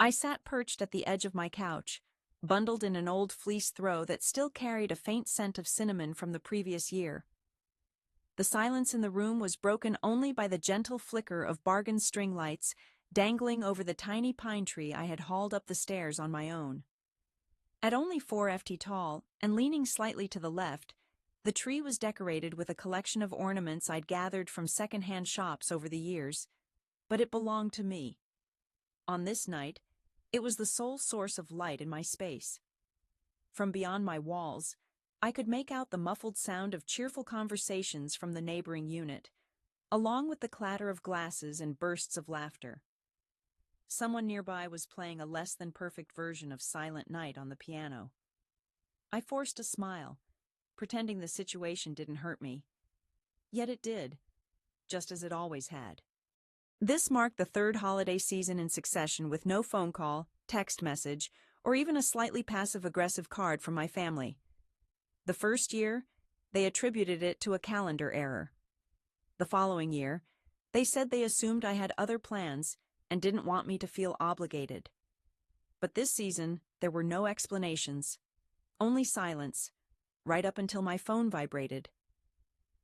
I sat perched at the edge of my couch, bundled in an old fleece throw that still carried a faint scent of cinnamon from the previous year. The silence in the room was broken only by the gentle flicker of bargain string lights dangling over the tiny pine tree I had hauled up the stairs on my own. At only 4 ft tall, and leaning slightly to the left, the tree was decorated with a collection of ornaments I'd gathered from second-hand shops over the years, but it belonged to me. On this night, it was the sole source of light in my space. From beyond my walls, I could make out the muffled sound of cheerful conversations from the neighboring unit, along with the clatter of glasses and bursts of laughter. Someone nearby was playing a less-than-perfect version of Silent Night on the piano. I forced a smile, pretending the situation didn't hurt me. Yet it did, just as it always had. This marked the third holiday season in succession with no phone call, text message, or even a slightly passive-aggressive card from my family. The first year, they attributed it to a calendar error. The following year, they said they assumed I had other plans and didn't want me to feel obligated. But this season, there were no explanations, only silence, right up until my phone vibrated.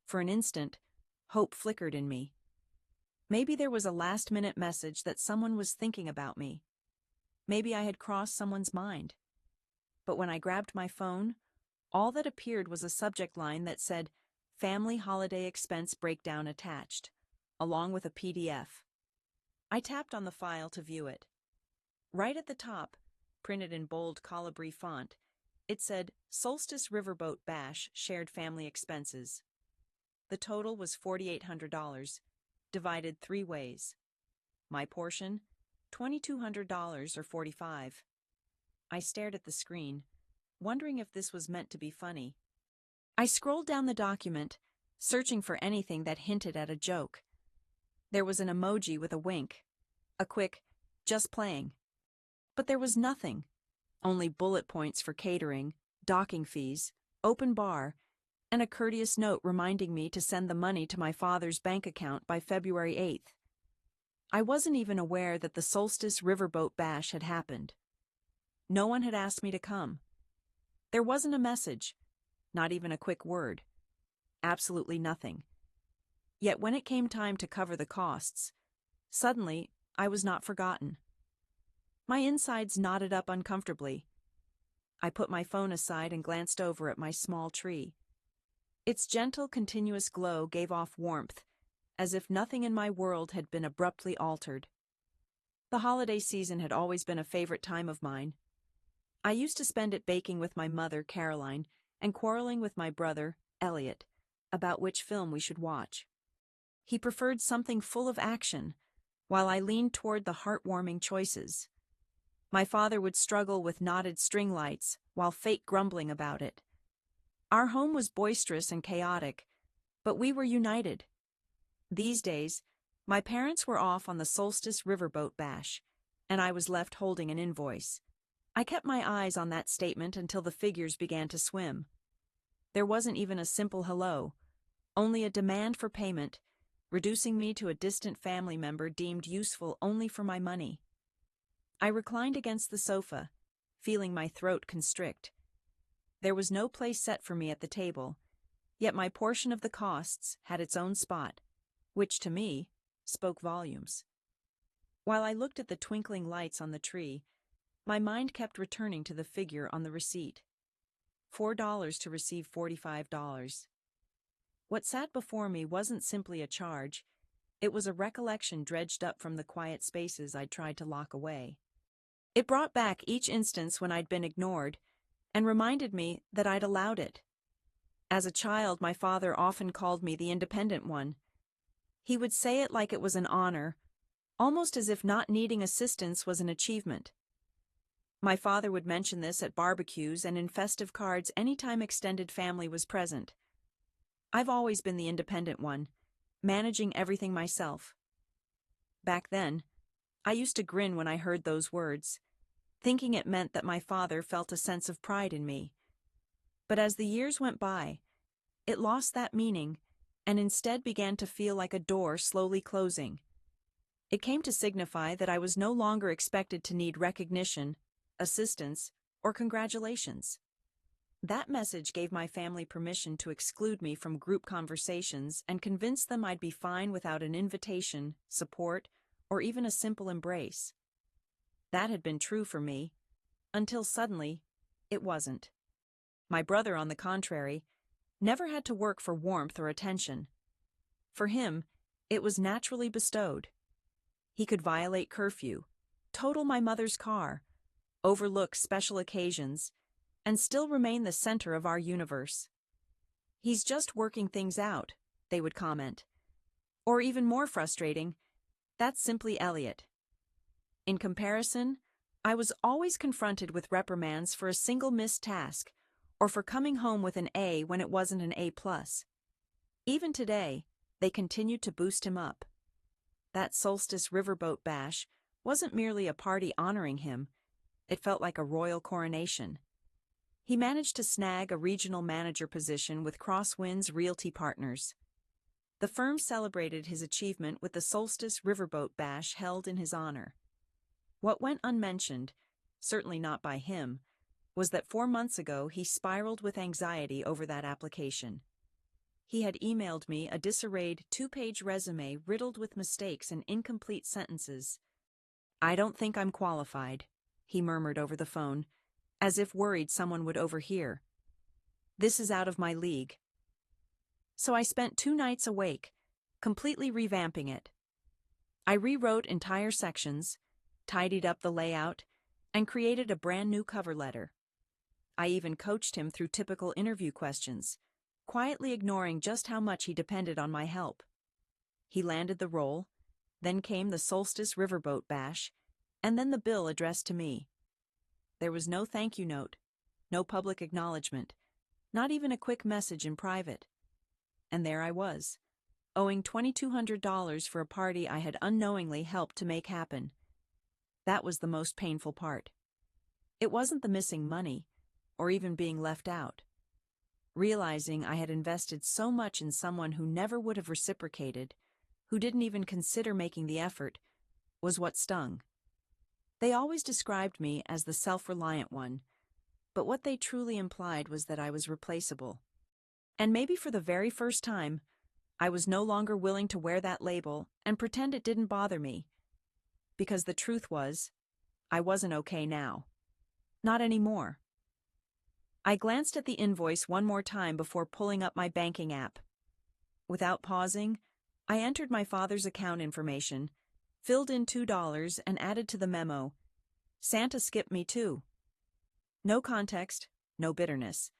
For an instant, hope flickered in me. Maybe there was a last-minute message that someone was thinking about me. Maybe I had crossed someone's mind. But when I grabbed my phone, all that appeared was a subject line that said, "Family Holiday Expense Breakdown Attached," along with a PDF. I tapped on the file to view it. Right at the top, printed in bold colibri font, it said, "Solstice Riverboat Bash Shared Family Expenses." The total was $4,800, divided 3 ways. My portion, $2,200 or 45. I stared at the screen, wondering if this was meant to be funny. I scrolled down the document, searching for anything that hinted at a joke. There was an emoji with a wink, a quick, "just playing." But there was nothing, only bullet points for catering, docking fees, open bar, and a courteous note reminding me to send the money to my father's bank account by February 8th. I wasn't even aware that the Solstice Riverboat Bash had happened. No one had asked me to come. There wasn't a message, not even a quick word. Absolutely nothing. Yet when it came time to cover the costs, suddenly I was not forgotten. My insides knotted up uncomfortably. I put my phone aside and glanced over at my small tree. Its gentle, continuous glow gave off warmth, as if nothing in my world had been abruptly altered. The holiday season had always been a favorite time of mine. I used to spend it baking with my mother, Caroline, and quarreling with my brother, Elliot, about which film we should watch. He preferred something full of action, while I leaned toward the heartwarming choices. My father would struggle with knotted string lights, while fate grumbling about it. Our home was boisterous and chaotic, but we were united. These days, my parents were off on the Solstice Riverboat Bash, and I was left holding an invoice. I kept my eyes on that statement until the figures began to swim. There wasn't even a simple hello, only a demand for payment, reducing me to a distant family member deemed useful only for my money. I reclined against the sofa, feeling my throat constrict. There was no place set for me at the table, yet my portion of the costs had its own spot, which to me spoke volumes. While I looked at the twinkling lights on the tree, my mind kept returning to the figure on the receipt. $4 to receive $45. What sat before me wasn't simply a charge, it was a recollection dredged up from the quiet spaces I'd tried to lock away. It brought back each instance when I'd been ignored, and reminded me that I'd allowed it. As a child, my father often called me the independent one. He would say it like it was an honor, almost as if not needing assistance was an achievement. My father would mention this at barbecues and in festive cards anytime extended family was present. I've always been the independent one, managing everything myself. Back then, I used to grin when I heard those words, thinking it meant that my father felt a sense of pride in me. But as the years went by, it lost that meaning and instead began to feel like a door slowly closing. It came to signify that I was no longer expected to need recognition, assistance, or congratulations. That message gave my family permission to exclude me from group conversations and convince them I'd be fine without an invitation, support, or even a simple embrace. That had been true for me, until suddenly, it wasn't. My brother, on the contrary, never had to work for warmth or attention. For him, it was naturally bestowed. He could violate curfew, total my mother's car, overlook special occasions, and still remain the center of our universe. "He's just working things out," they would comment. Or even more frustrating, "That's simply Elliot." In comparison, I was always confronted with reprimands for a single missed task, or for coming home with an A when it wasn't an A+. Even today, they continued to boost him up. That solstice riverboat bash wasn't merely a party honoring him, it felt like a royal coronation. He managed to snag a regional manager position with Crosswinds Realty Partners. The firm celebrated his achievement with the Solstice Riverboat Bash held in his honor. What went unmentioned, certainly not by him, was that 4 months ago he spiraled with anxiety over that application. He had emailed me a disarrayed 2-page resume riddled with mistakes and incomplete sentences. "I don't think I'm qualified," he murmured over the phone, as if worried someone would overhear. "This is out of my league." So I spent 2 nights awake, completely revamping it. I rewrote entire sections, tidied up the layout, and created a brand new cover letter. I even coached him through typical interview questions, quietly ignoring just how much he depended on my help. He landed the role, then came the Solstice Riverboat Bash, and then the bill addressed to me. There was no thank you note, no public acknowledgement, not even a quick message in private. And there I was, owing $2,200 for a party I had unknowingly helped to make happen. That was the most painful part. It wasn't the missing money, or even being left out. Realizing I had invested so much in someone who never would have reciprocated, who didn't even consider making the effort, was what stung. They always described me as the self-reliant one, but what they truly implied was that I was replaceable. And maybe for the very first time, I was no longer willing to wear that label and pretend it didn't bother me. Because the truth was, I wasn't okay now. Not anymore. I glanced at the invoice one more time before pulling up my banking app. Without pausing, I entered my father's account information, filled in $2, and added to the memo, "Santa skipped me too." No context, no bitterness.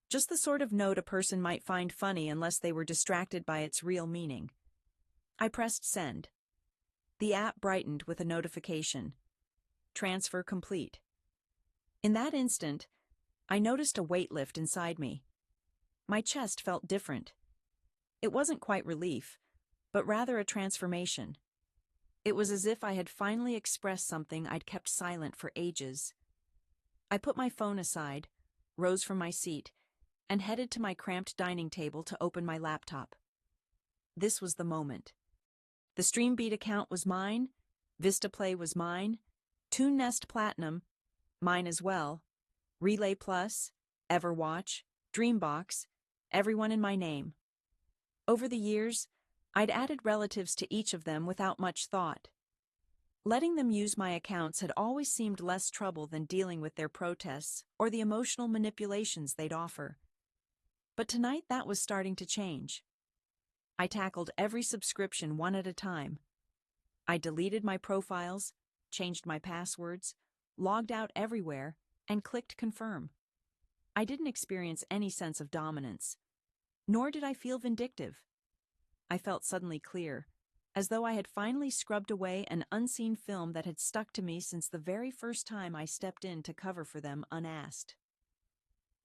Just the sort of note a person might find funny unless they were distracted by its real meaning. I pressed send. The app brightened with a notification. Transfer complete. In that instant, I noticed a weight lift inside me. My chest felt different. It wasn't quite relief, but rather a transformation. It was as if I had finally expressed something I'd kept silent for ages. I put my phone aside, rose from my seat, and headed to my cramped dining table to open my laptop. This was the moment. The Streambeat account was mine, Vistaplay was mine, TuneNest Platinum, mine as well, Relay Plus, Everwatch, Dreambox, everyone in my name. Over the years, I'd added relatives to each of them without much thought. Letting them use my accounts had always seemed less trouble than dealing with their protests or the emotional manipulations they'd offer. But tonight that was starting to change. I tackled every subscription one at a time. I deleted my profiles, changed my passwords, logged out everywhere, and clicked confirm. I didn't experience any sense of dominance, nor did I feel vindictive. I felt suddenly clear, as though I had finally scrubbed away an unseen film that had stuck to me since the very first time I stepped in to cover for them unasked.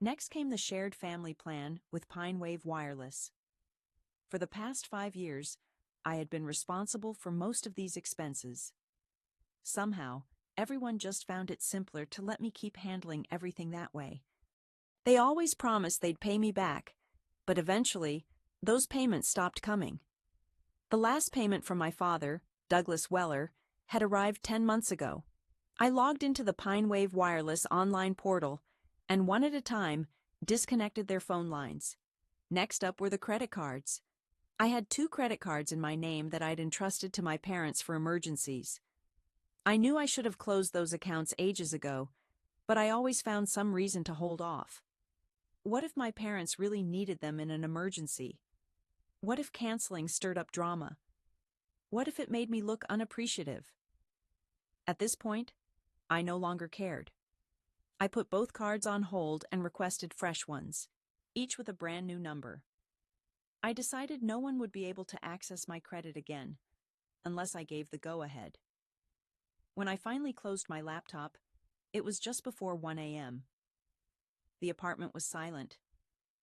Next came the shared family plan with Pine Wave Wireless. For the past 5 years, I had been responsible for most of these expenses. Somehow, everyone just found it simpler to let me keep handling everything that way. They always promised they'd pay me back, but eventually, those payments stopped coming. The last payment from my father, Douglas Weller, had arrived 10 months ago. I logged into the Pinewave Wireless online portal and one at a time disconnected their phone lines. Next up were the credit cards. I had 2 credit cards in my name that I'd entrusted to my parents for emergencies. I knew I should have closed those accounts ages ago, but I always found some reason to hold off. What if my parents really needed them in an emergency? What if canceling stirred up drama? What if it made me look unappreciative? At this point, I no longer cared. I put both cards on hold and requested fresh ones, each with a brand new number. I decided no one would be able to access my credit again, unless I gave the go-ahead. When I finally closed my laptop, it was just before 1 a.m. The apartment was silent,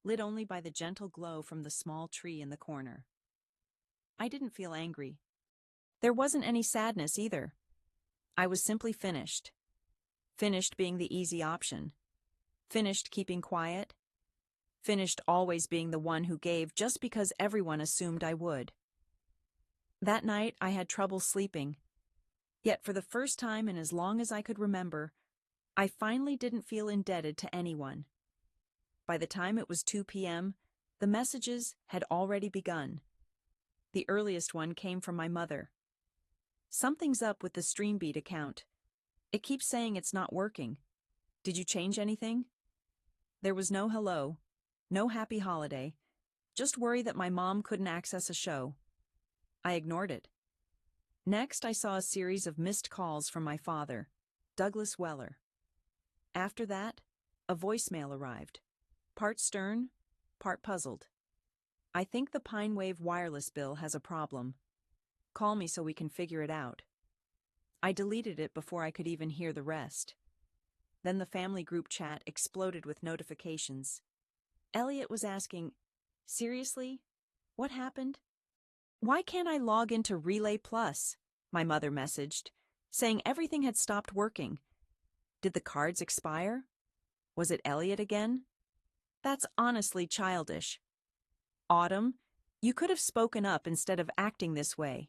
lit only by the gentle glow from the small tree in the corner. I didn't feel angry. There wasn't any sadness either. I was simply finished. Finished being the easy option. Finished keeping quiet. Finished always being the one who gave just because everyone assumed I would. That night I had trouble sleeping. Yet for the first time in as long as I could remember, I finally didn't feel indebted to anyone. By the time it was 2 p.m., the messages had already begun. The earliest one came from my mother. "Something's up with the Streambeat account. It keeps saying it's not working. Did you change anything?" There was no hello, no happy holiday, just worry that my mom couldn't access a show. I ignored it. Next, I saw a series of missed calls from my father, Douglas Weller. After that, a voicemail arrived, part stern, part puzzled. "I think the Pinewave wireless bill has a problem. Call me so we can figure it out." I deleted it before I could even hear the rest. Then the family group chat exploded with notifications. Elliot was asking, "Seriously? What happened? Why can't I log into Relay Plus?" My mother messaged, saying everything had stopped working. Did the cards expire? Was it Elliot again? That's honestly childish. Autumn, you could have spoken up instead of acting this way.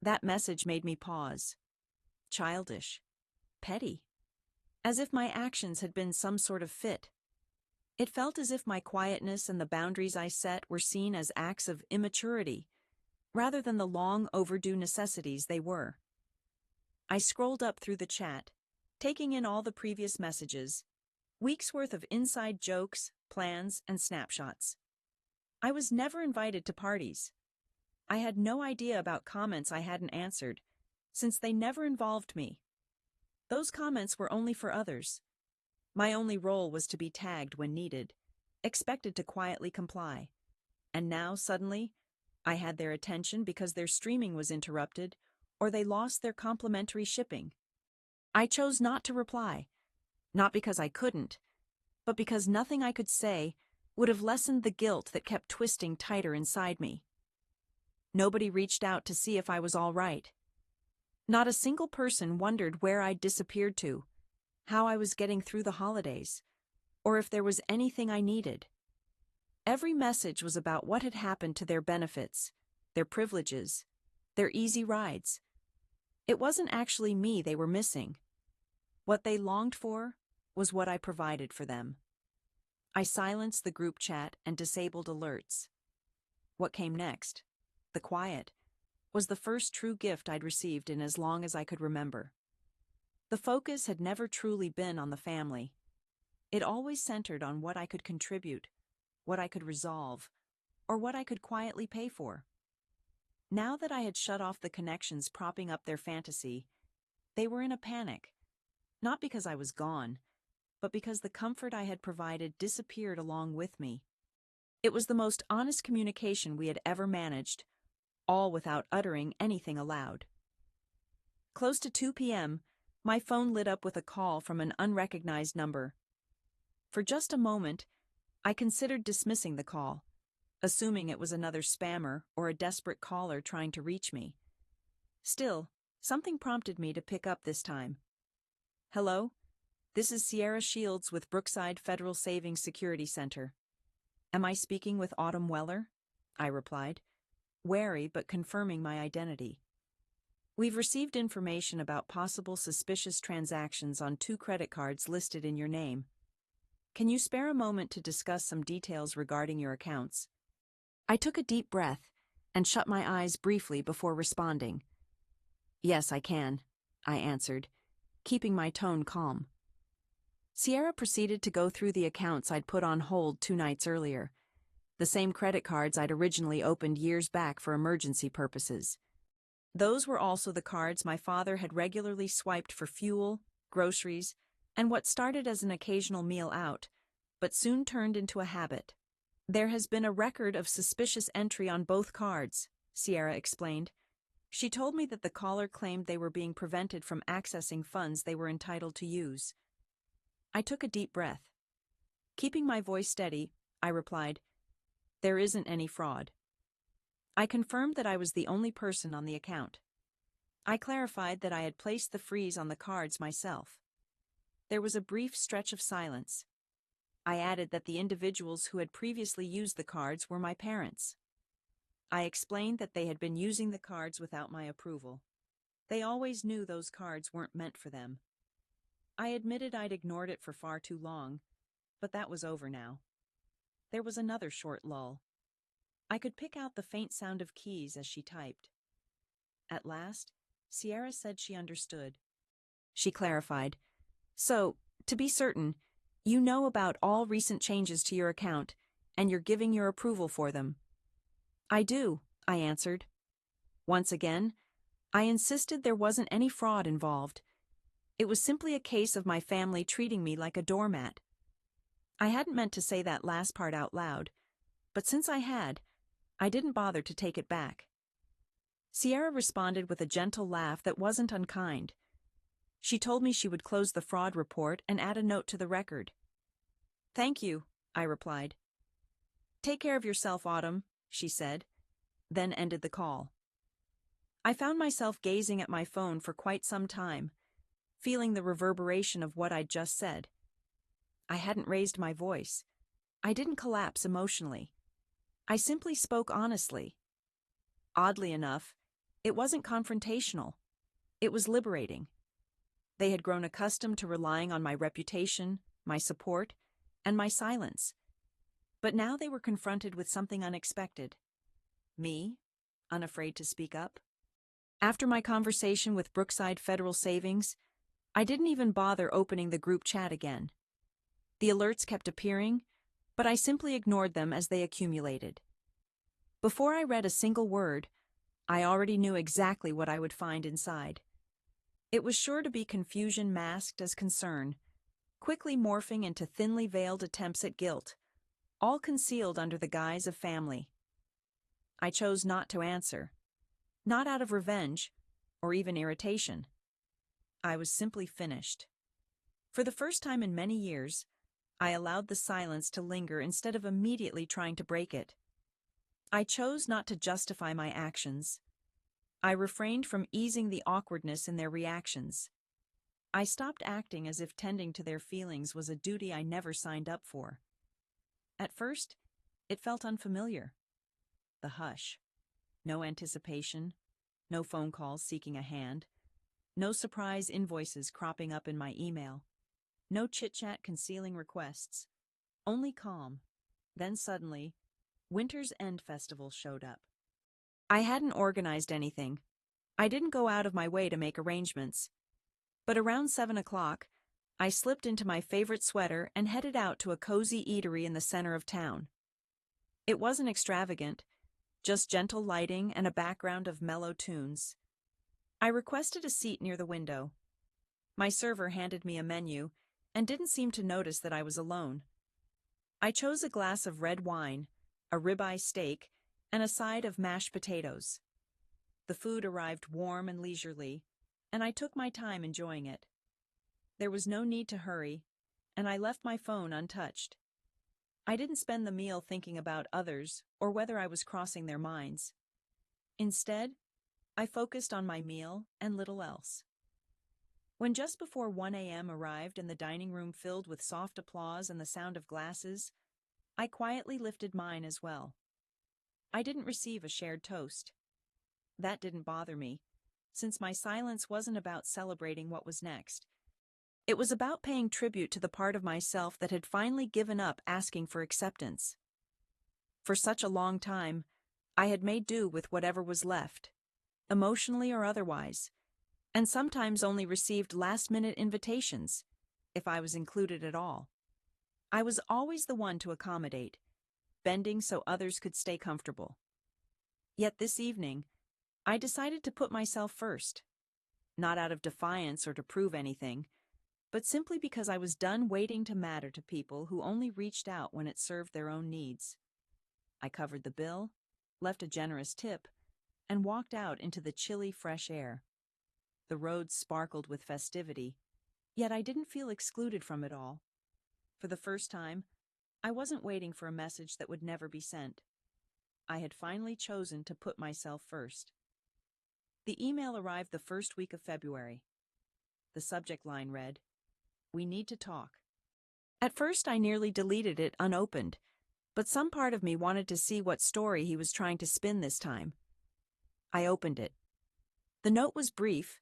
That message made me pause. Childish. Petty. As if my actions had been some sort of fit. It felt as if my quietness and the boundaries I set were seen as acts of immaturity, rather than the long overdue necessities they were. I scrolled up through the chat, taking in all the previous messages, weeks' worth of inside jokes, plans, and snapshots. I was never invited to parties. I had no idea about comments I hadn't answered, since they never involved me. Those comments were only for others. My only role was to be tagged when needed, expected to quietly comply. And now, suddenly, I had their attention because their streaming was interrupted or they lost their complimentary shipping. I chose not to reply, not because I couldn't, but because nothing I could say would have lessened the guilt that kept twisting tighter inside me. Nobody reached out to see if I was all right. Not a single person wondered where I'd disappeared to, how I was getting through the holidays, or if there was anything I needed. Every message was about what had happened to their benefits, their privileges, their easy rides. It wasn't actually me they were missing. What they longed for was what I provided for them. I silenced the group chat and disabled alerts. What came next, the quiet, was the first true gift I'd received in as long as I could remember. The focus had never truly been on the family. It always centered on what I could contribute, what I could resolve, or what I could quietly pay for. Now that I had shut off the connections propping up their fantasy, they were in a panic, not because I was gone, but because the comfort I had provided disappeared along with me. It was the most honest communication we had ever managed, all without uttering anything aloud. Close to 2 p.m., my phone lit up with a call from an unrecognized number. For just a moment, I considered dismissing the call, assuming it was another spammer or a desperate caller trying to reach me. Still, something prompted me to pick up this time. "Hello? This is Sierra Shields with Brookside Federal Savings Security Center. Am I speaking with Autumn Weller?" I replied, wary but confirming my identity. We've received information about possible suspicious transactions on 2 credit cards listed in your name. Can you spare a moment to discuss some details regarding your accounts? I took a deep breath and shut my eyes briefly before responding. Yes, I can, I answered, keeping my tone calm. Sierra proceeded to go through the accounts I'd put on hold 2 nights earlier, the same credit cards I'd originally opened years back for emergency purposes. Those were also the cards my father had regularly swiped for fuel, groceries, and what started as an occasional meal out, but soon turned into a habit. There has been a record of suspicious entry on both cards, Sierra explained. She told me that the caller claimed they were being prevented from accessing funds they were entitled to use. I took a deep breath. Keeping my voice steady, I replied, "There isn't any fraud." I confirmed that I was the only person on the account. I clarified that I had placed the freeze on the cards myself. There was a brief stretch of silence. I added that the individuals who had previously used the cards were my parents. I explained that they had been using the cards without my approval. They always knew those cards weren't meant for them. I admitted I'd ignored it for far too long, but that was over now. There was another short lull. I could pick out the faint sound of keys as she typed. At last, Sierra said she understood. She clarified, "So, to be certain, you know about all recent changes to your account, and you're giving your approval for them." "I do," I answered. Once again, I insisted there wasn't any fraud involved. It was simply a case of my family treating me like a doormat. I hadn't meant to say that last part out loud, but since I had, I didn't bother to take it back. Sierra responded with a gentle laugh that wasn't unkind. She told me she would close the fraud report and add a note to the record. "Thank you," I replied. "Take care of yourself, Autumn," she said, then ended the call. I found myself gazing at my phone for quite some time, feeling the reverberation of what I'd just said. I hadn't raised my voice. I didn't collapse emotionally. I simply spoke honestly. Oddly enough, it wasn't confrontational. It was liberating. They had grown accustomed to relying on my reputation, my support, and my silence. But now they were confronted with something unexpected. Me, unafraid to speak up. After my conversation with Brookside Federal Savings, I didn't even bother opening the group chat again. The alerts kept appearing, but I simply ignored them as they accumulated. Before I read a single word, I already knew exactly what I would find inside. It was sure to be confusion masked as concern, quickly morphing into thinly veiled attempts at guilt, all concealed under the guise of family. I chose not to answer, not out of revenge or even irritation. I was simply finished. For the first time in many years, I allowed the silence to linger instead of immediately trying to break it. I chose not to justify my actions. I refrained from easing the awkwardness in their reactions. I stopped acting as if tending to their feelings was a duty I never signed up for. At first, it felt unfamiliar. The hush. No anticipation. No phone calls seeking a hand. No surprise invoices cropping up in my email. No chit-chat concealing requests. Only calm. Then suddenly, Winter's End Festival showed up. I hadn't organized anything. I didn't go out of my way to make arrangements. But around 7 o'clock, I slipped into my favorite sweater and headed out to a cozy eatery in the center of town. It wasn't extravagant, just gentle lighting and a background of mellow tunes. I requested a seat near the window. My server handed me a menu and didn't seem to notice that I was alone. I chose a glass of red wine, a ribeye steak, and a side of mashed potatoes. The food arrived warm and leisurely, and I took my time enjoying it. There was no need to hurry, and I left my phone untouched. I didn't spend the meal thinking about others or whether I was crossing their minds. Instead, I focused on my meal and little else. When just before 1 a.m. arrived and the dining room filled with soft applause and the sound of glasses, I quietly lifted mine as well. I didn't receive a shared toast. That didn't bother me. since my silence wasn't about celebrating what was next. It was about paying tribute to the part of myself that had finally given up asking for acceptance. For such a long time, I had made do with whatever was left, emotionally or otherwise, and sometimes only received last-minute invitations, if I was included at all. I was always the one to accommodate, bending so others could stay comfortable. Yet this evening, I decided to put myself first, not out of defiance or to prove anything, but simply because I was done waiting to matter to people who only reached out when it served their own needs. I covered the bill, left a generous tip, and walked out into the chilly, fresh air. The roads sparkled with festivity, yet I didn't feel excluded from it all. For the first time, I wasn't waiting for a message that would never be sent. I had finally chosen to put myself first. The email arrived the first week of February. The subject line read, "We need to talk." At first, I nearly deleted it unopened, but some part of me wanted to see what story he was trying to spin this time. I opened it. The note was brief,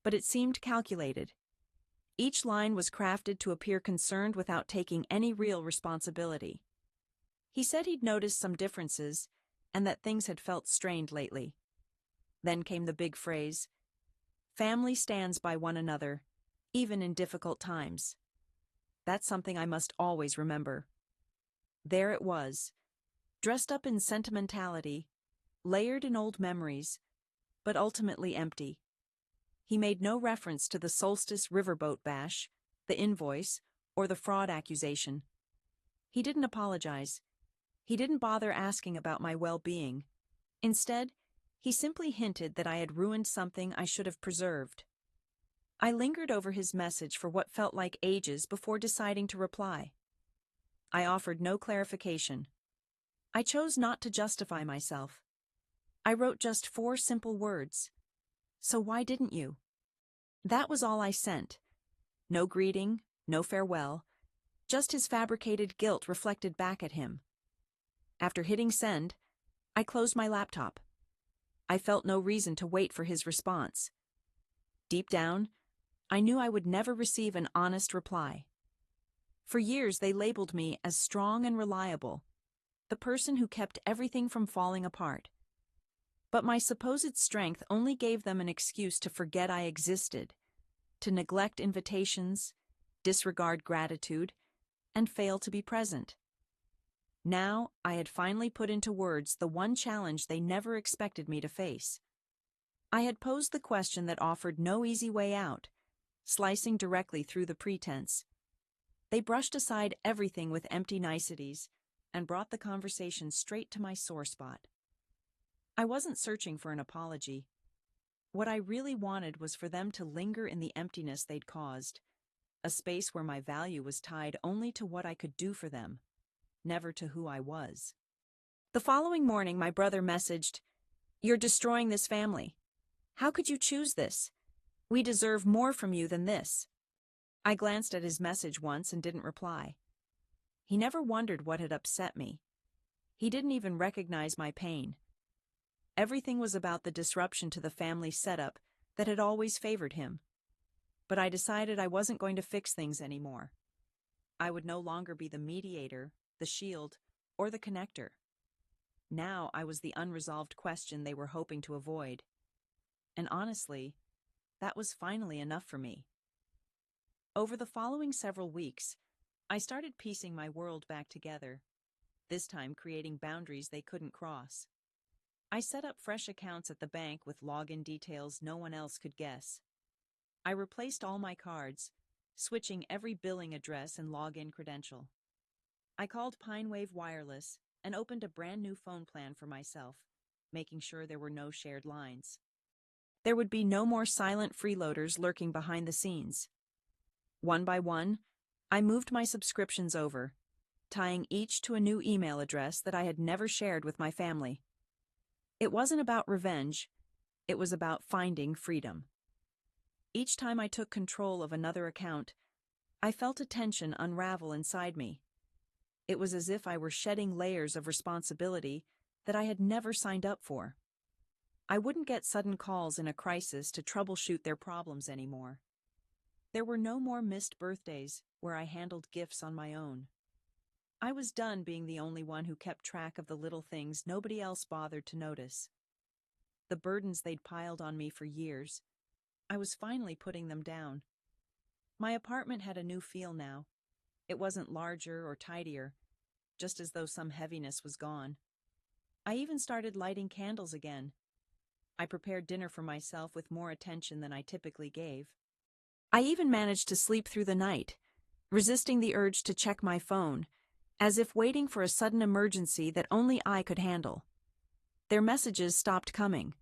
but it seemed calculated. Each line was crafted to appear concerned without taking any real responsibility. He said he'd noticed some differences and that things had felt strained lately. Then came the big phrase, "Family stands by one another, even in difficult times." That's something I must always remember. There it was, dressed up in sentimentality, layered in old memories, but ultimately empty. He made no reference to the Solstice riverboat bash, the invoice, or the fraud accusation. He didn't apologize. He didn't bother asking about my well-being. Instead, he simply hinted that I had ruined something I should have preserved. I lingered over his message for what felt like ages before deciding to reply. I offered no clarification. I chose not to justify myself. I wrote just 4 simple words. "So why didn't you?" That was all I sent. No greeting, no farewell, just his fabricated guilt reflected back at him. After hitting send, I closed my laptop. I felt no reason to wait for his response. Deep down, I knew I would never receive an honest reply. For years they labeled me as strong and reliable, the person who kept everything from falling apart. But my supposed strength only gave them an excuse to forget I existed, to neglect invitations, disregard gratitude, and fail to be present. Now, I had finally put into words the one challenge they never expected me to face. I had posed the question that offered no easy way out, slicing directly through the pretense. They brushed aside everything with empty niceties and brought the conversation straight to my sore spot. I wasn't searching for an apology. What I really wanted was for them to linger in the emptiness they'd caused, a space where my value was tied only to what I could do for them, never to who I was. The following morning, my brother messaged, "You're destroying this family. How could you choose this? We deserve more from you than this." I glanced at his message once and didn't reply. He never wondered what had upset me. He didn't even recognize my pain. Everything was about the disruption to the family setup that had always favored him. But I decided I wasn't going to fix things anymore. I would no longer be the mediator, the shield, or the connector. Now I was the unresolved question they were hoping to avoid. And honestly, that was finally enough for me. Over the following several weeks, I started piecing my world back together, this time creating boundaries they couldn't cross. I set up fresh accounts at the bank with login details no one else could guess. I replaced all my cards, switching every billing address and login credential. I called PineWave Wireless and opened a brand new phone plan for myself, making sure there were no shared lines. There would be no more silent freeloaders lurking behind the scenes. One by one, I moved my subscriptions over, tying each to a new email address that I had never shared with my family. It wasn't about revenge, it was about finding freedom. Each time I took control of another account, I felt a tension unravel inside me. It was as if I were shedding layers of responsibility that I had never signed up for. I wouldn't get sudden calls in a crisis to troubleshoot their problems anymore. There were no more missed birthdays where I handled gifts on my own. I was done being the only one who kept track of the little things nobody else bothered to notice. The burdens they'd piled on me for years, I was finally putting them down. My apartment had a new feel now. It wasn't larger or tidier, just as though some heaviness was gone. I even started lighting candles again. I prepared dinner for myself with more attention than I typically gave. I even managed to sleep through the night, resisting the urge to check my phone, as if waiting for a sudden emergency that only I could handle. Their messages stopped coming.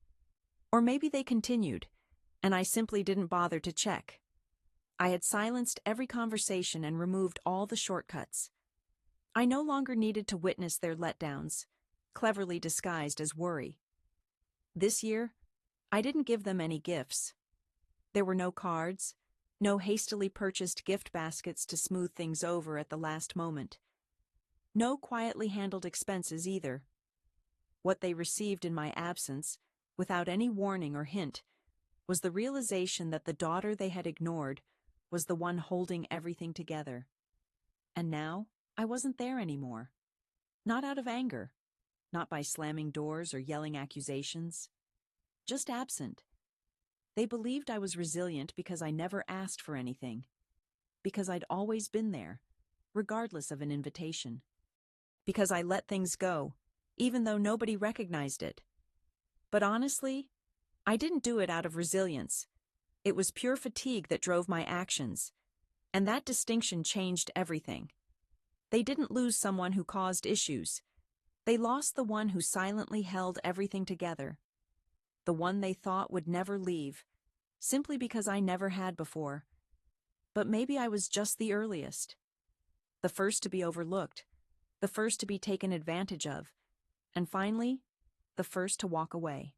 Or maybe they continued, and I simply didn't bother to check. I had silenced every conversation and removed all the shortcuts. I no longer needed to witness their letdowns, cleverly disguised as worry. This year, I didn't give them any gifts. There were no cards, no hastily purchased gift baskets to smooth things over at the last moment. No quietly handled expenses either. What they received in my absence, without any warning or hint, was the realization that the daughter they had ignored was the one holding everything together. And now, I wasn't there anymore. Not out of anger, not by slamming doors or yelling accusations. Just absent. They believed I was resilient because I never asked for anything. Because I'd always been there, regardless of an invitation. Because I let things go, even though nobody recognized it. But honestly, I didn't do it out of resilience. It was pure fatigue that drove my actions, and that distinction changed everything. They didn't lose someone who caused issues. They lost the one who silently held everything together. The one they thought would never leave, simply because I never had before. But maybe I was just the earliest. The first to be overlooked, the first to be taken advantage of, and finally, the first to walk away.